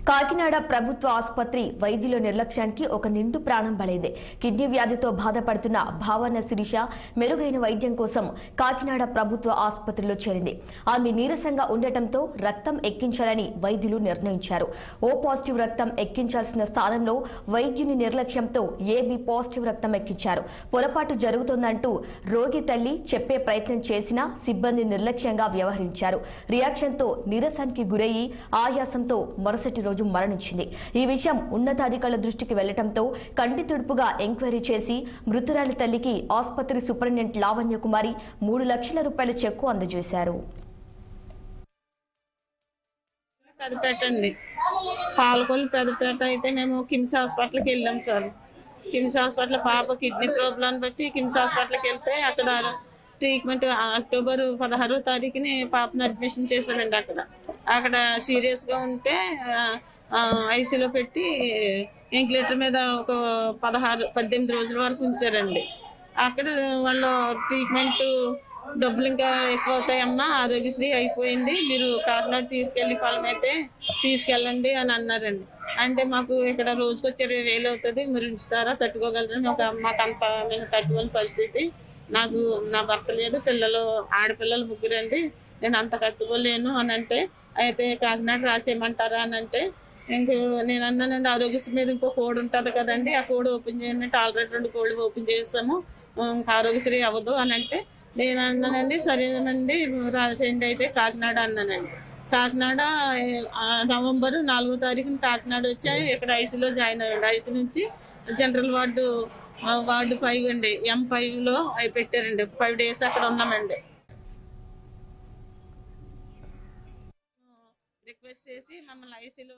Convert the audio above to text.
కాకినాడ ప్రభుత్వ ఆసుపత్రి వైద్యుల నిర్లక్ష్యానికి ఒక నిండు ప్రాణం బలైంది. కిడ్నీ వ్యాధితో బాధపడుతున్న భావన శిరీష మెరుగైన వైద్యం కోసం కాకినాడ ప్రభుత్వ ఆసుపత్రిలో చేరింది. ఆమె నీరసంగా ఉండటంతో రక్తం ఎక్కించాలని వైద్యులు నిర్ణయించారు. ఓ పాజిటివ్ రక్తం ఎక్కించాల్సిన స్థానంలో వైద్యుని నిర్లక్ష్యంతో ఏబీ పాజిటివ్ రక్తం ఎక్కించారు. పొరపాటు జరుగుతోందంటూ రోగి తల్లి చెప్పే ప్రయత్నం చేసినా సిబ్బంది నిర్లక్ష్యంగా వ్యవహరించారు. రియాక్షన్తో నీరసానికి గురయ్యి ఆయాసంతో మరుసటి రోజు మరణించింది. ఈ విషయం ఉన్నతాధికారుల దృష్టికి వెళ్లడంతో కంటి తుడుపుగా ఎంక్వైరీ చేసి మృతురాలి తల్లికి ఆసుపత్రి సూపరింటెండెంట్ లావణ్య కుమారి 3 లక్షల రూపాయల చెక్కు అందజేశారు. పాలకొల్లు పెద్దపేట అయితే మేము కిమ్స్ హాస్పిటల్కి వెళ్ళాం సార్. కిమ్స్ హాస్పిటల్ పాప కిడ్నీ ప్రాబ్లం బట్టి కిమ్స్ హాస్పిటల్కి వెళ్తే అక్కడ ట్రీట్మెంట్ అక్టోబర్ 16వ తారీఖుని పాపను అడ్మిషన్ చేశానండి. అక్కడ సీరియస్గా ఉంటే ఐసీలో పెట్టి వెంటిలేటర్ మీద ఒక 18 రోజుల వరకు ఉంచారండి. అక్కడ వాళ్ళు ట్రీట్మెంట్ డబ్బులు ఇంకా ఎక్కువ అవుతాయమ్మా, ఆరోగ్యశ్రీ అయిపోయింది, మీరు కాకినాడ తీసుకెళ్ళి పొలం అయితే తీసుకెళ్ళండి అని అన్నారండి. అంటే మాకు ఇక్కడ రోజుకి వచ్చే 20,000 అవుతుంది, మీరు ఉంచుతారా, తట్టుకోగలరు? మాకంత మేము తట్టుకోని పరిస్థితి. నాకు నా భర్త లేడు, ఆడపిల్లలు 3 అండి, నేను అంత కట్టుకోలేను అని అంటే, అయితే కాకినాడ రాసేయమంటారా అని అంటే, నేను అన్నానండి ఆరోగ్యశ్రీ మీద ఇంకో కోడ్ ఉంటుంది కదండి, ఆ కోడ్ ఓపెన్ చేయండి. ఆల్రెడీ 2 కోడ్లు ఓపెన్ చేస్తాము, ఆరోగ్యశ్రీ అవ్వదు అని అంటే, నేను అన్నానండి సరేనండి రాసేయండి అయితే కాకినాడ అన్నానండి. కాకినాడ నవంబర్ 4వ తారీఖున కాకినాడ వచ్చాయి. ఇక్కడ ఐసీలో జాయిన్ అయ్యండి. ఐసీ నుంచి జనరల్ వార్డు 5 అండి, M5లో అవి పెట్టారండి. 5 డేస్ అక్కడ ఉన్నామండి. రిక్వెస్ట్ చేసి మమ్మల్ని ఐసీలో